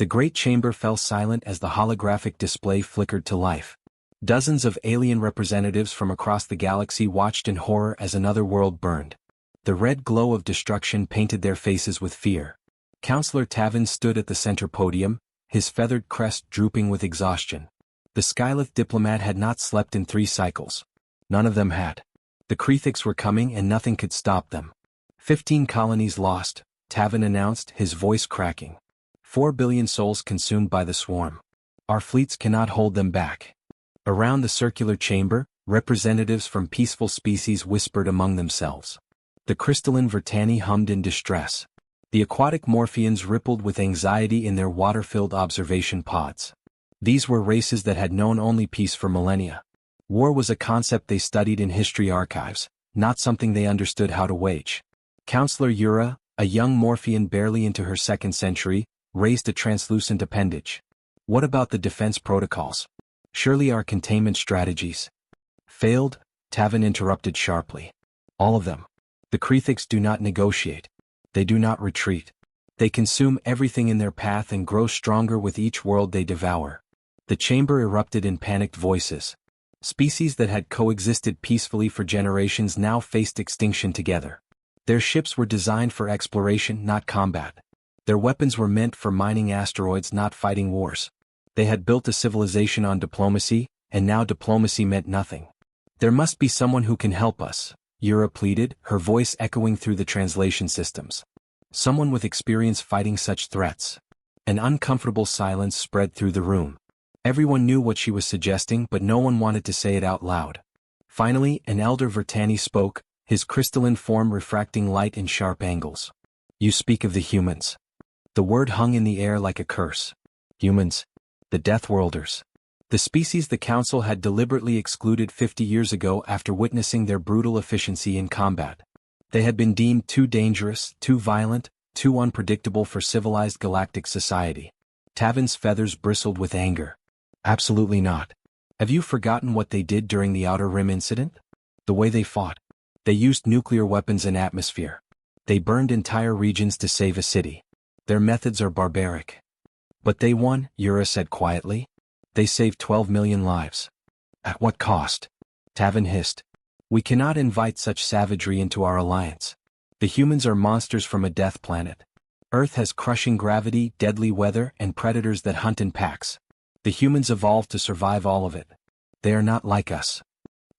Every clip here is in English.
The great chamber fell silent as the holographic display flickered to life. Dozens of alien representatives from across the galaxy watched in horror as another world burned. The red glow of destruction painted their faces with fear. Counselor Tavin stood at the center podium, his feathered crest drooping with exhaustion. The Skylith diplomat had not slept in 3 cycles. None of them had. The Krethiks were coming and nothing could stop them. 15 colonies lost, Tavin announced, his voice cracking. 4 billion souls consumed by the swarm. Our fleets cannot hold them back. Around the circular chamber, representatives from peaceful species whispered among themselves. The crystalline Vertani hummed in distress. The aquatic Morphians rippled with anxiety in their water-filled observation pods. These were races that had known only peace for millennia. War was a concept they studied in history archives, not something they understood how to wage. Counselor Yura, a young Morphian barely into her 2nd century, raised a translucent appendage. What about the defense protocols? Surely our containment strategies failed? Tavin interrupted sharply. All of them. The Krethiks do not negotiate. They do not retreat. They consume everything in their path and grow stronger with each world they devour. The chamber erupted in panicked voices. Species that had coexisted peacefully for generations now faced extinction together. Their ships were designed for exploration, not combat. Their weapons were meant for mining asteroids, not fighting wars. They had built a civilization on diplomacy, and now diplomacy meant nothing. There must be someone who can help us, Yura pleaded, her voice echoing through the translation systems. Someone with experience fighting such threats. An uncomfortable silence spread through the room. Everyone knew what she was suggesting, but no one wanted to say it out loud. Finally, an elder Vertani spoke, his crystalline form refracting light in sharp angles. You speak of the humans. The word hung in the air like a curse. Humans. The Deathworlders. The species the Council had deliberately excluded 50 years ago after witnessing their brutal efficiency in combat. They had been deemed too dangerous, too violent, too unpredictable for civilized galactic society. Tavin's feathers bristled with anger. Absolutely not. Have you forgotten what they did during the Outer Rim incident? The way they fought. They used nuclear weapons and atmosphere. They burned entire regions to save a city. Their methods are barbaric. But they won, Yura said quietly. They saved 12 million lives. At what cost? Tavin hissed. We cannot invite such savagery into our alliance. The humans are monsters from a death planet. Earth has crushing gravity, deadly weather, and predators that hunt in packs. The humans evolved to survive all of it. They are not like us.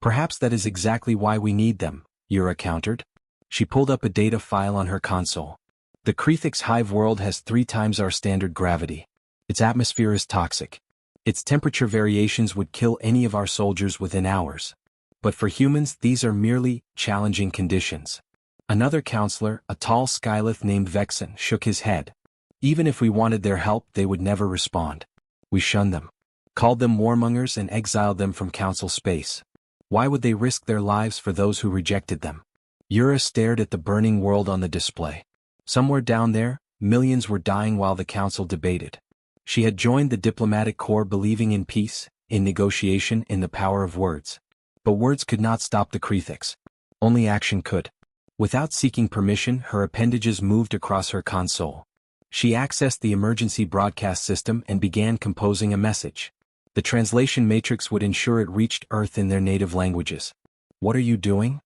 Perhaps that is exactly why we need them, Yura countered. She pulled up a data file on her console. The Krethix hive world has 3 times our standard gravity. Its atmosphere is toxic. Its temperature variations would kill any of our soldiers within hours. But for humans, these are merely challenging conditions. Another counselor, a tall Skylith named Vexen, shook his head. Even if we wanted their help, they would never respond. We shunned them, called them warmongers, and exiled them from council space. Why would they risk their lives for those who rejected them? Yura stared at the burning world on the display. Somewhere down there, millions were dying while the council debated. She had joined the diplomatic corps believing in peace, in negotiation, in the power of words. But words could not stop the Krethix. Only action could. Without seeking permission, her appendages moved across her console. She accessed the emergency broadcast system and began composing a message. The translation matrix would ensure it reached Earth in their native languages. What are you doing?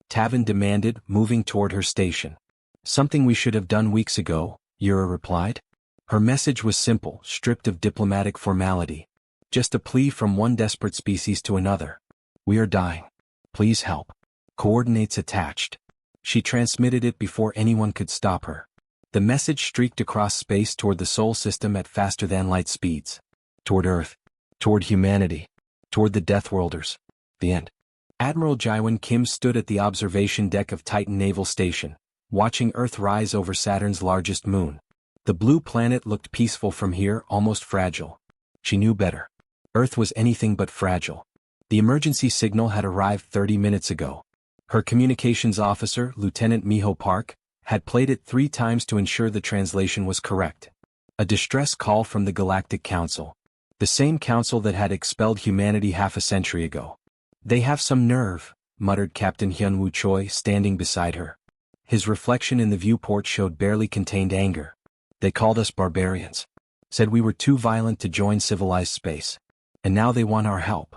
Tavin demanded, moving toward her station. Something we should have done weeks ago, Yura replied. Her message was simple, stripped of diplomatic formality. Just a plea from one desperate species to another. We are dying. Please help. Coordinates attached. She transmitted it before anyone could stop her. The message streaked across space toward the Sol system at faster-than-light speeds. Toward Earth. Toward humanity. Toward the Deathworlders. The end. Admiral Jaiwan Kim stood at the observation deck of Titan Naval Station, watching Earth rise over Saturn's largest moon. The blue planet looked peaceful from here, almost fragile. She knew better. Earth was anything but fragile. The emergency signal had arrived 30 minutes ago. Her communications officer, Lieutenant Miho Park, had played it 3 times to ensure the translation was correct. A distress call from the Galactic Council. The same council that had expelled humanity half a century ago. They have some nerve, muttered Captain Hyunwoo Choi, standing beside her. His reflection in the viewport showed barely contained anger. They called us barbarians. Said we were too violent to join civilized space. And now they want our help.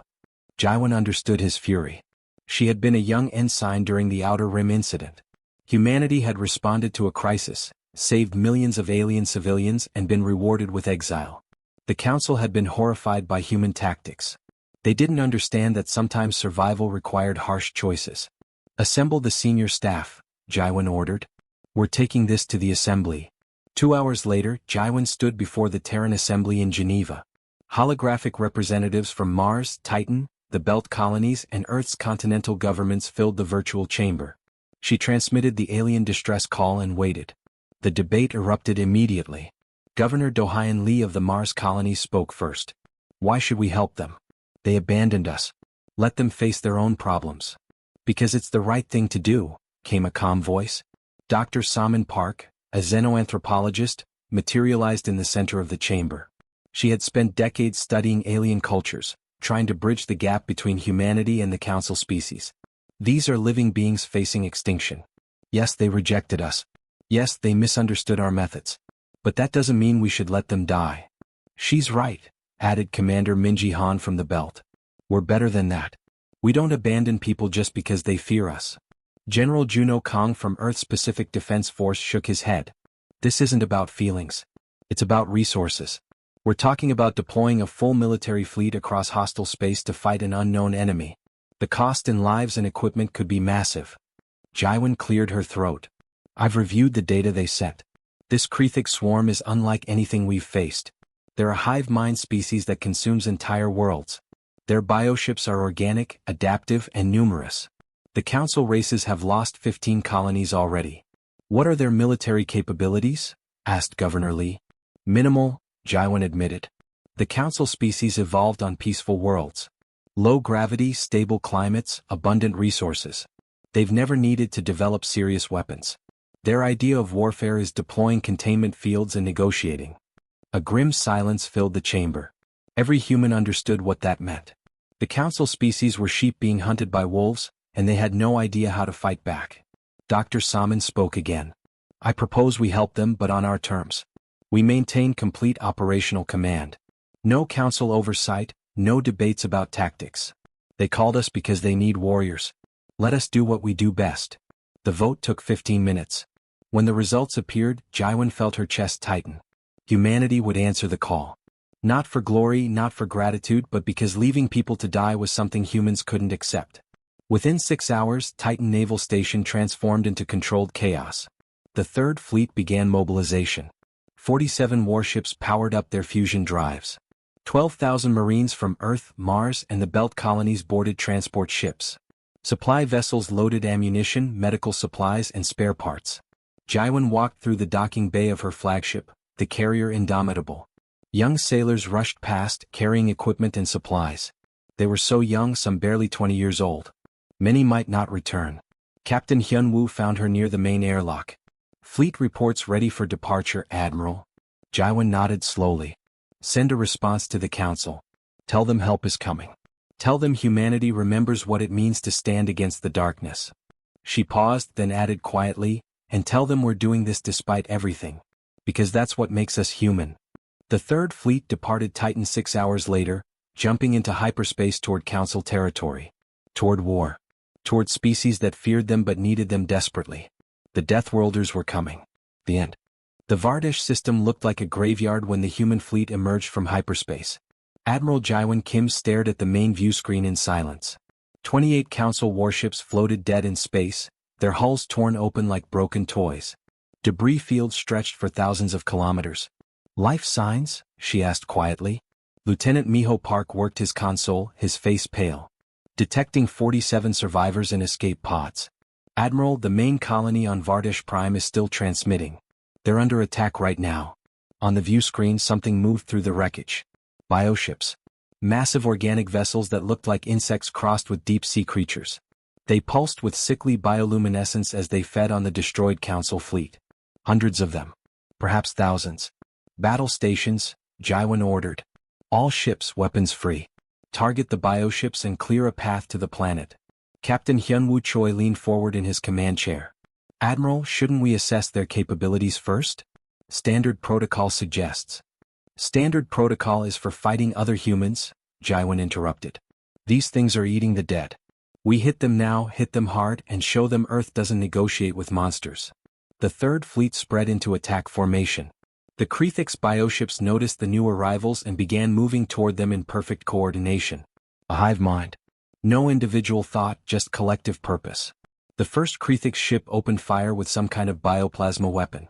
Jaiwan understood his fury. She had been a young ensign during the Outer Rim incident. Humanity had responded to a crisis, saved millions of alien civilians and been rewarded with exile. The Council had been horrified by human tactics. They didn't understand that sometimes survival required harsh choices. Assemble the senior staff, Jaiwan ordered. We're taking this to the Assembly. 2 hours later, Jaiwan stood before the Terran Assembly in Geneva. Holographic representatives from Mars, Titan, the Belt Colonies and Earth's continental governments filled the virtual chamber. She transmitted the alien distress call and waited. The debate erupted immediately. Governor Do-Hyun Lee of the Mars colonies spoke first. Why should we help them? They abandoned us. Let them face their own problems. Because it's the right thing to do, came a calm voice. Dr. Salman Park, a xenoanthropologist, materialized in the center of the chamber. She had spent decades studying alien cultures, trying to bridge the gap between humanity and the Council species. These are living beings facing extinction. Yes, they rejected us. Yes, they misunderstood our methods. But that doesn't mean we should let them die. She's right, added Commander Minji Han from the Belt. We're better than that. We don't abandon people just because they fear us. General Juno Kong from Earth's Pacific Defense Force shook his head. This isn't about feelings. It's about resources. We're talking about deploying a full military fleet across hostile space to fight an unknown enemy. The cost in lives and equipment could be massive. Jaiwan cleared her throat. I've reviewed the data they sent. This Krethic swarm is unlike anything we've faced. They're a hive mind species that consumes entire worlds. Their bioships are organic, adaptive, and numerous. The Council races have lost 15 colonies already. What are their military capabilities? Asked Governor Lee. Minimal, Jaiwan admitted. The Council species evolved on peaceful worlds. Low gravity, stable climates, abundant resources. They've never needed to develop serious weapons. Their idea of warfare is deploying containment fields and negotiating. A grim silence filled the chamber. Every human understood what that meant. The Council species were sheep being hunted by wolves, and they had no idea how to fight back. Dr. Salman spoke again. I propose we help them, but on our terms. We maintain complete operational command. No Council oversight, no debates about tactics. They called us because they need warriors. Let us do what we do best. The vote took 15 minutes. When the results appeared, Jaiwan felt her chest tighten. Humanity would answer the call. Not for glory, not for gratitude, but because leaving people to die was something humans couldn't accept. Within 6 hours, Titan Naval Station transformed into controlled chaos. The Third Fleet began mobilization. 47 warships powered up their fusion drives. 12,000 Marines from Earth, Mars, and the Belt colonies boarded transport ships. Supply vessels loaded ammunition, medical supplies, and spare parts. Jaiwan walked through the docking bay of her flagship, the carrier Indomitable. Young sailors rushed past, carrying equipment and supplies. They were so young, some barely 20 years old. Many might not return. Captain Hyun-woo found her near the main airlock. Fleet reports ready for departure, Admiral. Jaiwan nodded slowly. Send a response to the Council. Tell them help is coming. Tell them humanity remembers what it means to stand against the darkness. She paused, then added quietly, and tell them we're doing this despite everything. Because that's what makes us human. The Third Fleet departed Titan 6 hours later, jumping into hyperspace toward Council territory. Toward war. Toward species that feared them but needed them desperately. The Deathworlders were coming. The end. The Vardesh system looked like a graveyard when the human fleet emerged from hyperspace. Admiral Jaiwan Kim stared at the main view screen in silence. 28 Council warships floated dead in space, their hulls torn open like broken toys. Debris fields stretched for thousands of kilometers. Life signs? She asked quietly. Lieutenant Miho Park worked his console, his face pale. Detecting 47 survivors in escape pods. Admiral, the main colony on Vardesh Prime is still transmitting. They're under attack right now. On the view screen something moved through the wreckage. Bioships. Massive organic vessels that looked like insects crossed with deep-sea creatures. They pulsed with sickly bioluminescence as they fed on the destroyed Council fleet. Hundreds of them. Perhaps thousands. Battle stations, Jaiwan ordered. All ships weapons free. Target the bioships and clear a path to the planet. Captain Hyun-woo Choi leaned forward in his command chair. Admiral, shouldn't we assess their capabilities first? Standard protocol suggests. Standard protocol is for fighting other humans, Jaiwan interrupted. These things are eating the dead. We hit them now, hit them hard, and show them Earth doesn't negotiate with monsters. The Third Fleet spread into attack formation. The Krethix bioships noticed the new arrivals and began moving toward them in perfect coordination. A hive mind. No individual thought, just collective purpose. The first Krethix ship opened fire with some kind of bioplasma weapon.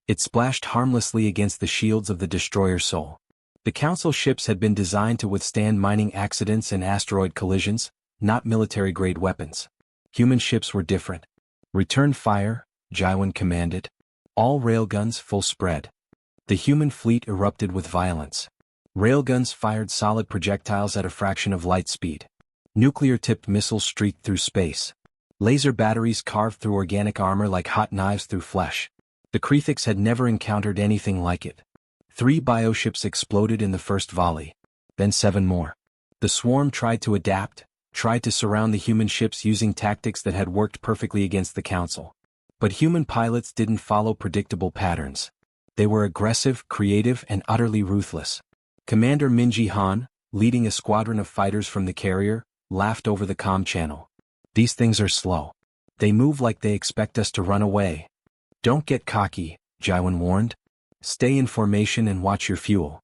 It splashed harmlessly against the shields of the destroyer Soul. The Council ships had been designed to withstand mining accidents and asteroid collisions, not military-grade weapons. Human ships were different. Return fire, Jaiwan commanded. All railguns full spread. The human fleet erupted with violence. Railguns fired solid projectiles at a fraction of light speed. Nuclear-tipped missiles streaked through space. Laser batteries carved through organic armor like hot knives through flesh. The Krethix had never encountered anything like it. 3 bioships exploded in the first volley. Then 7 more. The swarm tried to adapt, tried to surround the human ships using tactics that had worked perfectly against the Council. But human pilots didn't follow predictable patterns. They were aggressive, creative, and utterly ruthless. Commander Minji Han, leading a squadron of fighters from the carrier, laughed over the comm channel. These things are slow. They move like they expect us to run away. Don't get cocky, Jaiwan warned. Stay in formation and watch your fuel.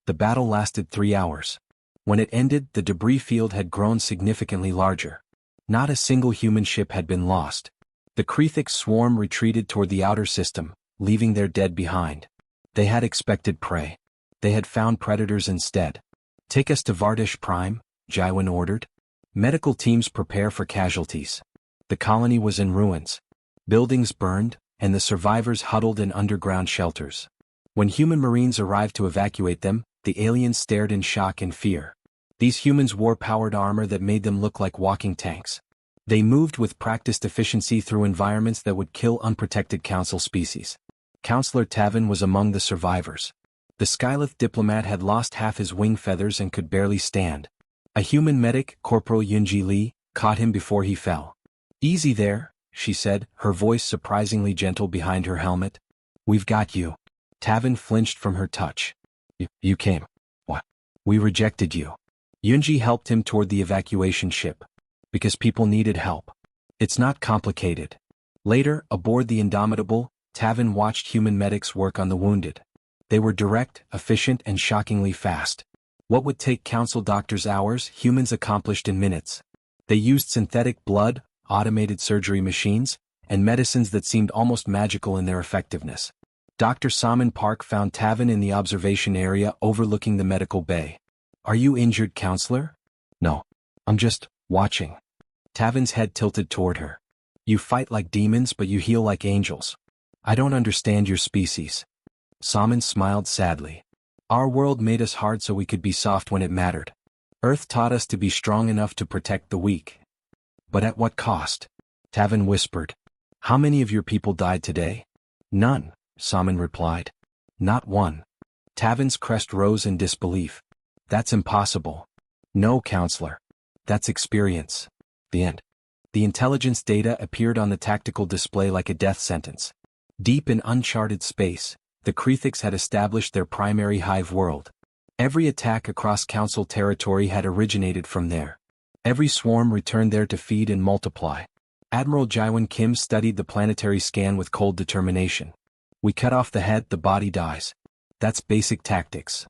The battle lasted 3 hours. When it ended, the debris field had grown significantly larger. Not a single human ship had been lost. The Krethix swarm retreated toward the outer system, leaving their dead behind. They had expected prey. They had found predators instead. Take us to Vardesh Prime, Jaiwan ordered. Medical teams prepare for casualties. The colony was in ruins. Buildings burned, and the survivors huddled in underground shelters. When human marines arrived to evacuate them, the aliens stared in shock and fear. These humans wore powered armor that made them look like walking tanks. They moved with practiced efficiency through environments that would kill unprotected Council species. Counselor Tavin was among the survivors. The Skylith diplomat had lost half his wing feathers and could barely stand. A human medic, Corporal Yunji Lee, caught him before he fell. Easy there, she said, her voice surprisingly gentle behind her helmet. We've got you. Tavin flinched from her touch. You came. What? We rejected you. Yunji helped him toward the evacuation ship. Because people needed help. It's not complicated. Later, aboard the Indomitable, Tavin watched human medics work on the wounded. They were direct, efficient, and shockingly fast. What would take Council doctors hours, humans accomplished in minutes. They used synthetic blood, automated surgery machines, and medicines that seemed almost magical in their effectiveness. Dr. Salman Park found Tavin in the observation area overlooking the medical bay. Are you injured, Counselor? No. I'm just watching. Tavin's head tilted toward her. You fight like demons but you heal like angels. I don't understand your species. Salman smiled sadly. Our world made us hard so we could be soft when it mattered. Earth taught us to be strong enough to protect the weak. But at what cost? Tavin whispered. How many of your people died today? None, Salman replied. Not one. Tavin's crest rose in disbelief. That's impossible. No, Counselor. That's experience. The end. The intelligence data appeared on the tactical display like a death sentence. Deep in uncharted space, the Krethix had established their primary hive world. Every attack across Council territory had originated from there. Every swarm returned there to feed and multiply. Admiral Jaiwan Kim studied the planetary scan with cold determination. We cut off the head, the body dies. That's basic tactics.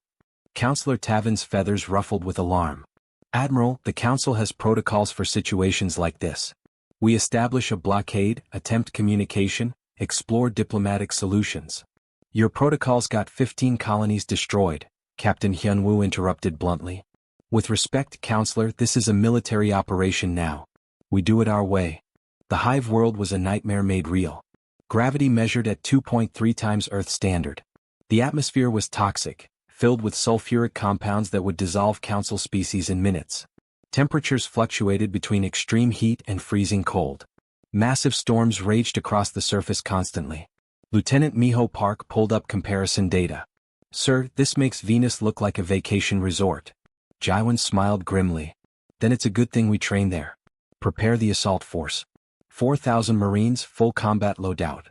Counselor Tavin's feathers ruffled with alarm. Admiral, the Council has protocols for situations like this. We establish a blockade, attempt communication, explore diplomatic solutions. Your protocols got 15 colonies destroyed, Captain Hyunwoo interrupted bluntly. With respect, Counselor, this is a military operation now. We do it our way. The hive world was a nightmare made real. Gravity measured at 2.3 times Earth standard. The atmosphere was toxic, filled with sulfuric compounds that would dissolve Council species in minutes. Temperatures fluctuated between extreme heat and freezing cold. Massive storms raged across the surface constantly. Lieutenant Miho Park pulled up comparison data. Sir, this makes Venus look like a vacation resort. Jaiwan smiled grimly. Then it's a good thing we train there. Prepare the assault force. 4,000 Marines, full combat loadout.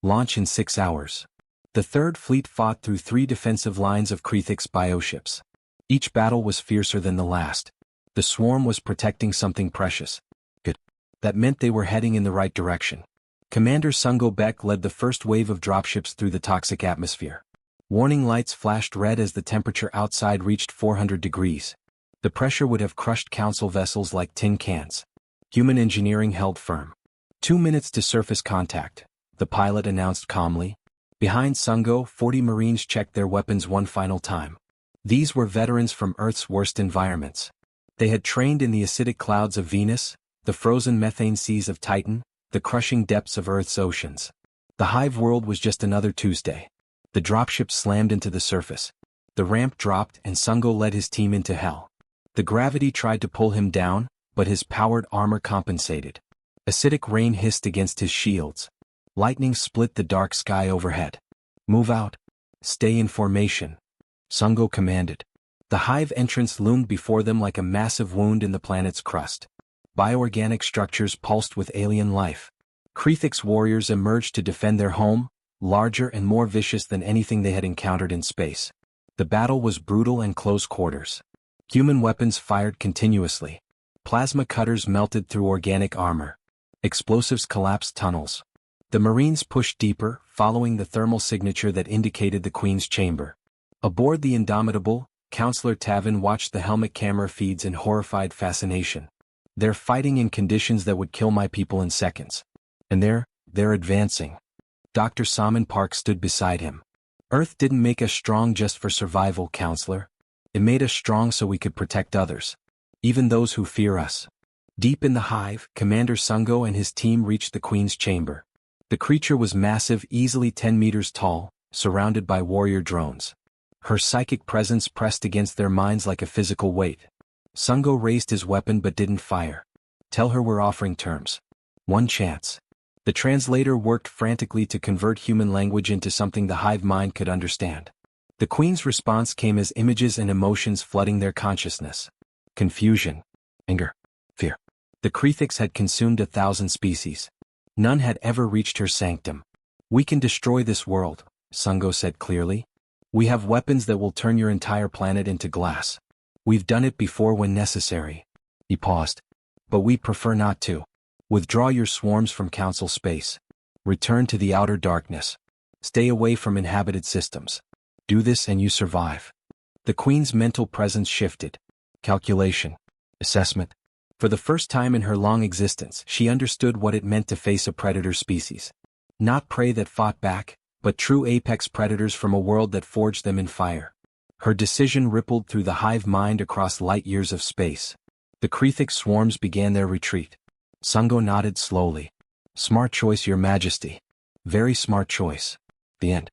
Launch in 6 hours. The Third Fleet fought through 3 defensive lines of Krethix bioships. Each battle was fiercer than the last. The swarm was protecting something precious. Good. That meant they were heading in the right direction. Commander Sungo Beck led the first wave of dropships through the toxic atmosphere. Warning lights flashed red as the temperature outside reached 400 degrees. The pressure would have crushed Council vessels like tin cans. Human engineering held firm. 2 minutes to surface contact, the pilot announced calmly. Behind Sungo, 40 Marines checked their weapons one final time. These were veterans from Earth's worst environments. They had trained in the acidic clouds of Venus, the frozen methane seas of Titan, the crushing depths of Earth's oceans. The hive world was just another Tuesday. The dropship slammed into the surface. The ramp dropped and Sungo led his team into hell. The gravity tried to pull him down, but his powered armor compensated. Acidic rain hissed against his shields. Lightning split the dark sky overhead. Move out. Stay in formation. Sungo commanded. The hive entrance loomed before them like a massive wound in the planet's crust. Bioorganic structures pulsed with alien life. Krethix warriors emerged to defend their home, larger and more vicious than anything they had encountered in space. The battle was brutal and close quarters. Human weapons fired continuously. Plasma cutters melted through organic armor. Explosives collapsed tunnels. The Marines pushed deeper, following the thermal signature that indicated the Queen's chamber. Aboard the Indomitable, Counselor Tavin watched the helmet camera feeds in horrified fascination. They're fighting in conditions that would kill my people in seconds. And they're advancing. Dr. Salmon Park stood beside him. Earth didn't make us strong just for survival, Counselor. It made us strong so we could protect others. Even those who fear us. Deep in the hive, Commander Sungo and his team reached the Queen's chamber. The creature was massive, easily 10 meters tall, surrounded by warrior drones. Her psychic presence pressed against their minds like a physical weight. Sungo raised his weapon but didn't fire. Tell her we're offering terms. One chance. The translator worked frantically to convert human language into something the hive mind could understand. The Queen's response came as images and emotions flooding their consciousness. Confusion. Anger. Fear. The Krethix had consumed 1,000 species. None had ever reached her sanctum. We can destroy this world, Sungo said clearly. We have weapons that will turn your entire planet into glass. We've done it before when necessary. He paused. But we prefer not to. Withdraw your swarms from Council space. Return to the outer darkness. Stay away from inhabited systems. Do this and you survive. The Queen's mental presence shifted. Calculation. Assessment. For the first time in her long existence, she understood what it meant to face a predator species. Not prey that fought back, but true apex predators from a world that forged them in fire. Her decision rippled through the hive mind across light years of space. The Krethix swarms began their retreat. Sungo nodded slowly. Smart choice, Your Majesty. Very smart choice. The end.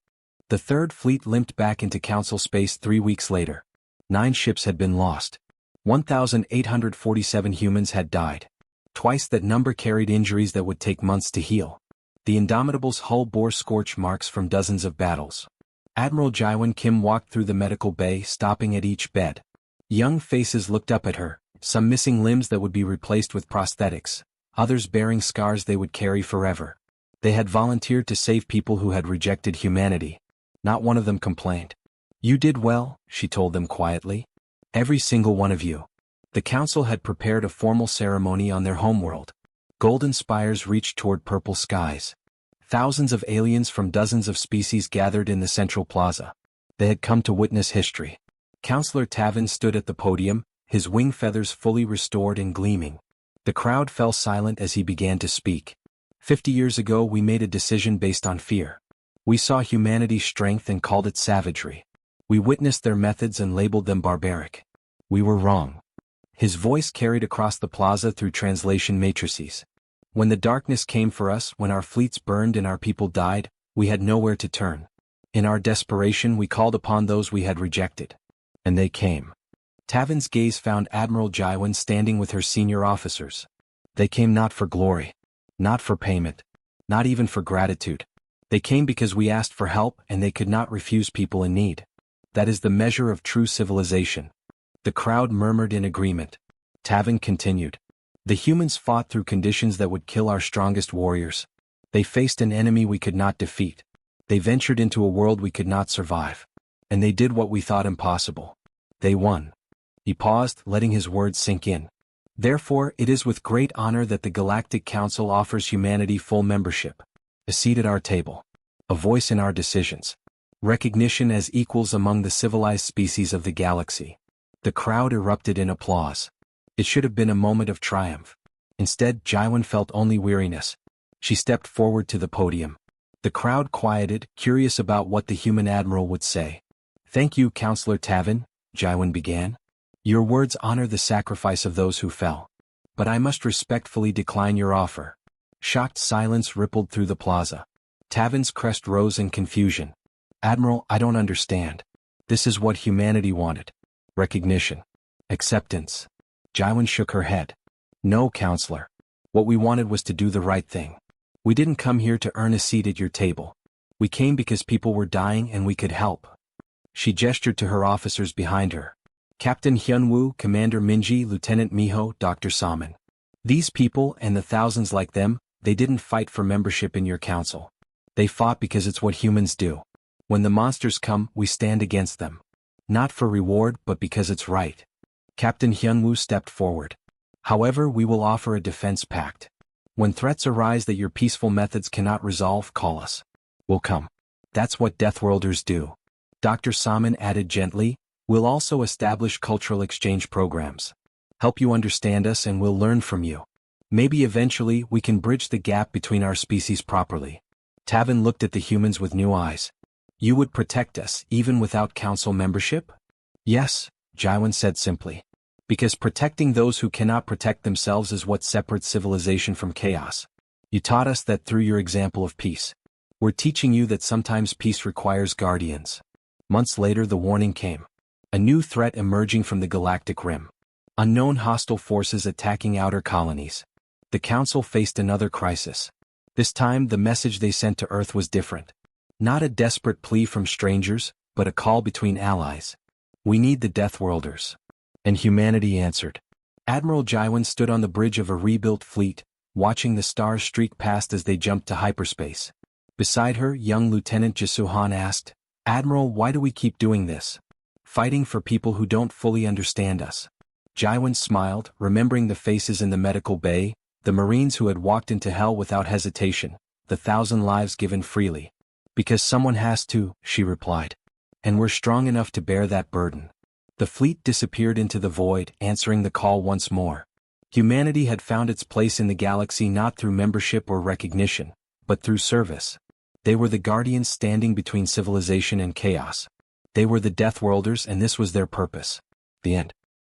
The Third Fleet limped back into Council space 3 weeks later. 9 ships had been lost. 1,847 humans had died. Twice that number carried injuries that would take months to heal. The Indomitable's hull bore scorch marks from dozens of battles. Admiral Jaiwan Kim walked through the medical bay, stopping at each bed. Young faces looked up at her, some missing limbs that would be replaced with prosthetics, others bearing scars they would carry forever. They had volunteered to save people who had rejected humanity. Not one of them complained. You did well, she told them quietly. Every single one of you. The Council had prepared a formal ceremony on their homeworld. Golden spires reached toward purple skies. Thousands of aliens from dozens of species gathered in the central plaza. They had come to witness history. Counselor Tavin stood at the podium, his wing feathers fully restored and gleaming. The crowd fell silent as he began to speak. 50 years ago we made a decision based on fear. We saw humanity's strength and called it savagery. We witnessed their methods and labeled them barbaric. We were wrong. His voice carried across the plaza through translation matrices. When the darkness came for us, when our fleets burned and our people died, we had nowhere to turn. In our desperation we called upon those we had rejected. And they came. Tavin's gaze found Admiral Jaiwan standing with her senior officers. They came not for glory. Not for payment. Not even for gratitude. They came because we asked for help and they could not refuse people in need. That is the measure of true civilization. The crowd murmured in agreement. Tavin continued. The humans fought through conditions that would kill our strongest warriors. They faced an enemy we could not defeat. They ventured into a world we could not survive. And they did what we thought impossible. They won. He paused, letting his words sink in. Therefore, it is with great honor that the Galactic Council offers humanity full membership. A seat at our table. A voice in our decisions. Recognition as equals among the civilized species of the galaxy. The crowd erupted in applause. It should have been a moment of triumph. Instead, Jaiwan felt only weariness. She stepped forward to the podium. The crowd quieted, curious about what the human admiral would say. "Thank you, Counselor Tavin," Jaiwan began. "Your words honor the sacrifice of those who fell. But I must respectfully decline your offer." Shocked silence rippled through the plaza. Tavin's crest rose in confusion. "Admiral, I don't understand. This is what humanity wanted. Recognition. Acceptance." Jaiwan shook her head. "No, Counselor. What we wanted was to do the right thing. We didn't come here to earn a seat at your table. We came because people were dying and we could help." She gestured to her officers behind her. "Captain Hyunwoo, Commander Minji, Lieutenant Miho, Dr. Salmon. These people, and the thousands like them, they didn't fight for membership in your council. They fought because it's what humans do. When the monsters come, we stand against them. Not for reward, but because it's right." Captain Hyunwoo stepped forward. "However, we will offer a defense pact. When threats arise that your peaceful methods cannot resolve, call us. We'll come. That's what Deathworlders do." Dr. Salmon added gently, "We'll also establish cultural exchange programs. Help you understand us and we'll learn from you. Maybe eventually we can bridge the gap between our species properly." Tavin looked at the humans with new eyes. "You would protect us, even without council membership?" "Yes," Jaiwan said simply. "Because protecting those who cannot protect themselves is what separates civilization from chaos. You taught us that through your example of peace. We're teaching you that sometimes peace requires guardians." Months later the warning came. A new threat emerging from the galactic rim. Unknown hostile forces attacking outer colonies. The Council faced another crisis. This time the message they sent to Earth was different. Not a desperate plea from strangers, but a call between allies. "We need the Deathworlders." And humanity answered. Admiral Jaiwan stood on the bridge of a rebuilt fleet, watching the stars streak past as they jumped to hyperspace. Beside her, young Lieutenant Jisuhan asked, "Admiral, why do we keep doing this? Fighting for people who don't fully understand us." Jaiwan smiled, remembering the faces in the medical bay, the Marines who had walked into hell without hesitation, the 1,000 lives given freely. "Because someone has to," she replied. "And we're strong enough to bear that burden." The fleet disappeared into the void, answering the call once more. Humanity had found its place in the galaxy not through membership or recognition, but through service. They were the guardians standing between civilization and chaos. They were the Deathworlders and this was their purpose. The end.